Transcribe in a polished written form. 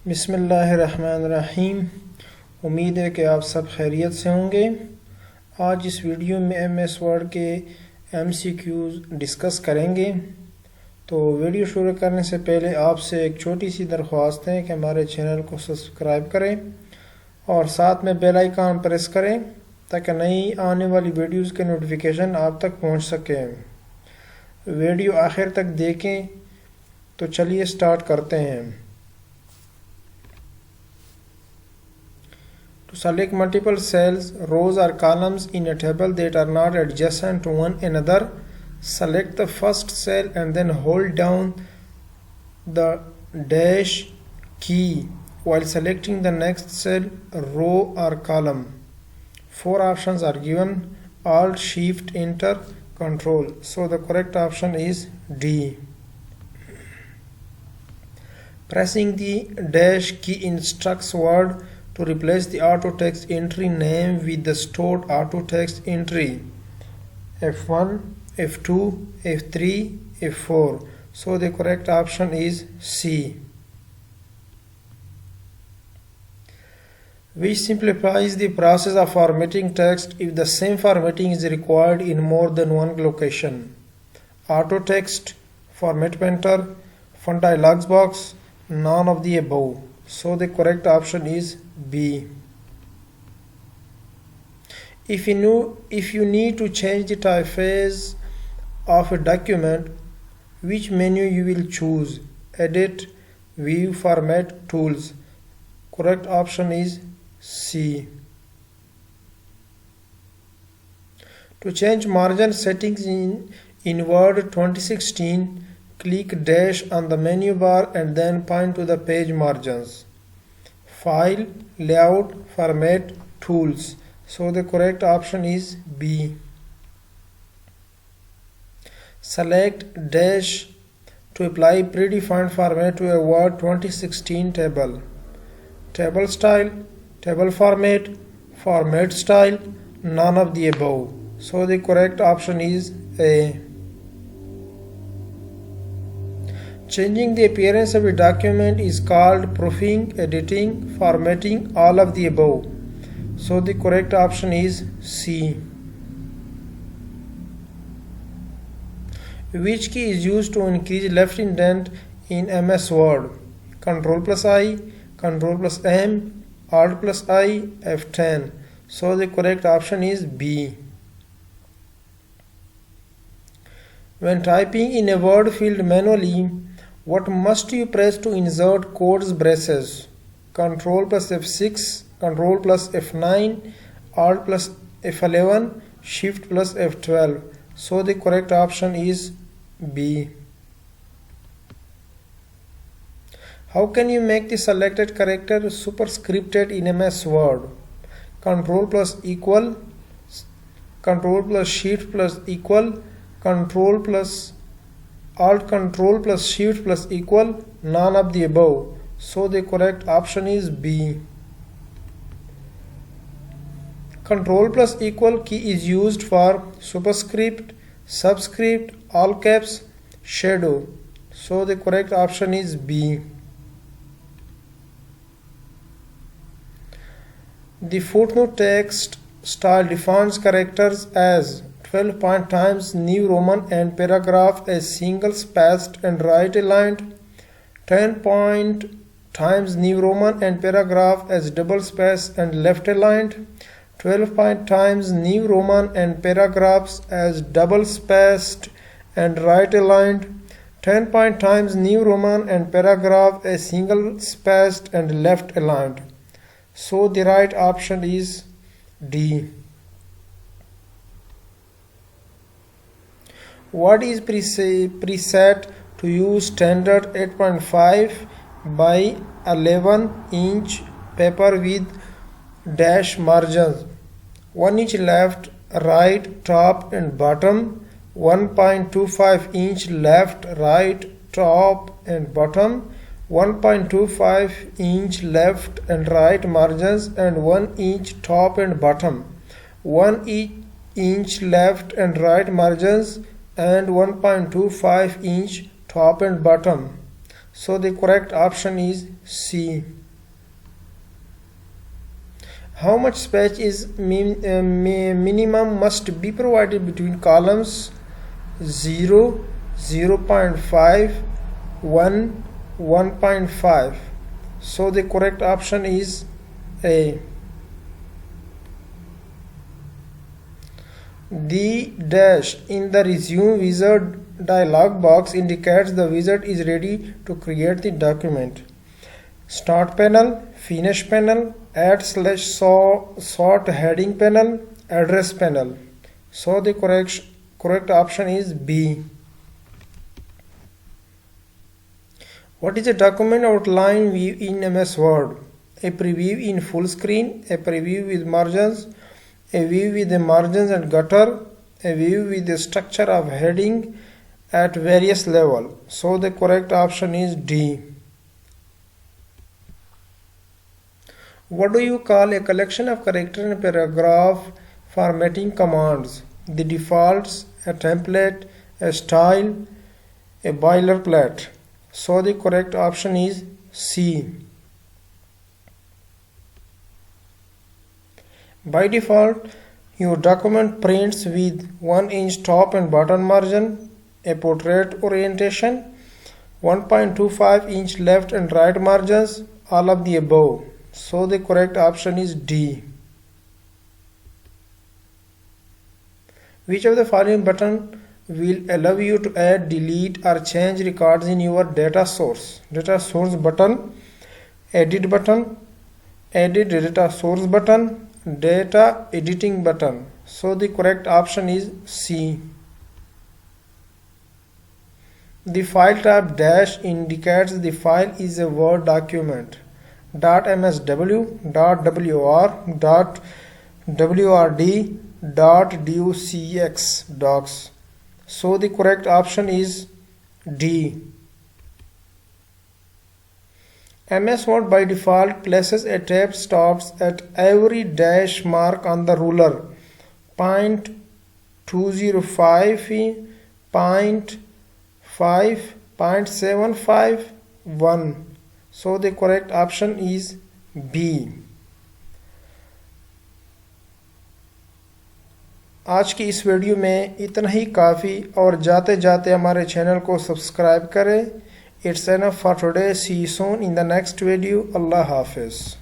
बिस्मिल्लाहिर्रहमानिर्रहीम। उम्मीद है कि आप सब खैरियत से होंगे। आज इस वीडियो में एमएस वर्ड के MCQs डिस्कस करेंगे। तो वीडियो शुरू करने से पहले आपसे एक छोटी सी दरख्वास्त है कि हमारे चैनल को सब्सक्राइब करें और साथ में बेल आइकन प्रेस करें ताकि नई आने वाली वीडियोस के नोटिफिकेशन आप तक पहुंच सके। वीडियो आखिर तक देखें। तो चलिए स्टार्ट करते हैं। To select multiple cells, rows or columns in a table that are not adjacent to one another, select the first cell and then hold down the dash key while selecting the next cell, row or column. 4 options are given: Alt, Shift, Enter, Control. So the correct option is D. Pressing the dash key instructs word to replace the AutoText entry name with the stored AutoText entry F1, F2, F3, F4. So the correct option is C. Which simplifies the process of formatting text if the same formatting is required in more than one location? AutoText, Format Painter, Font Dialogs Box, none of the above. So the correct option is B. If you need to change the typeface of a document, which menu you will choose? Edit, View, Format, Tools. Correct option is C. To change margin settings in Word 2016, click dash on the menu bar and then point to the page margins. File, Layout, Format, Tools. So the correct option is B. Select dash to apply predefined format to a Word 2016 table. Table style, table format, format style, none of the above. So the correct option is A. Changing the appearance of a document is called proofing, editing, formatting, all of the above. So the correct option is C. Which key is used to increase left indent in MS Word? Ctrl plus I, Ctrl plus M, Alt plus I, F10. So the correct option is B. When typing in a word field manually, what must you press to insert quotes braces? Ctrl plus F6, Ctrl plus F9, Alt plus F11, Shift plus F12. So the correct option is B. How can you make the selected character superscripted in MS Word? Ctrl plus equal, Ctrl plus Shift plus equal, Ctrl plus Alt Control plus Shift plus equal, none of the above. So the correct option is B. Ctrl plus equal key is used for superscript, subscript, all caps, shadow. So the correct option is B. The footnote text style defines characters as 12-point times New Roman and paragraph as single spaced and right aligned, 10-point times New Roman and paragraph as double spaced and left aligned, 12-point times New Roman and paragraphs as double spaced and right aligned, 10-point times New Roman and paragraph as single spaced and left aligned. So the right option is D. What is preset to use standard 8.5 by 11 inch paper with dash margins? 1 inch left, right, top and bottom, 1.25 inch left, right, top and bottom, 1.25 inch left and right margins and 1 inch top and bottom, 1 inch left and right margins and 1.25 inch top and bottom. So the correct option is C. How much space is minimum must be provided between columns? 0, 0.5, 1, 1.5. So the correct option is A. The dash in the resume wizard dialog box indicates the wizard is ready to create the document. Start panel, finish panel, add/sort heading panel, address panel. So the correct option is B. What is a document outline view in MS Word? A preview in full screen, a preview with margins, a view with the margins and gutter, a view with the structure of heading at various levels. So the correct option is D. What do you call a collection of character and paragraph formatting commands? The defaults, a template, a style, a boilerplate. So the correct option is C. By default, your document prints with 1-inch top and bottom margin, a portrait orientation, 1.25-inch left and right margins, all of the above. So the correct option is D. Which of the following button will allow you to add, delete or change records in your data source? Data source button, edit button, edit data source button, data editing button. So the correct option is C. The file type dash indicates the file is a Word document. .msw, .wr, .wrd, .docx docs. So the correct option is D. MS Word by default places a tab stops at every dash mark on the ruler. 0.205, 0.5, 0.75, 1. So the correct option is B. आज की इस video में इतना ही काफ़ी और जाते जाते हमारे चैनल को सब्सक्राइब करें. It's enough for today. See you soon in the next video. Allah Hafiz.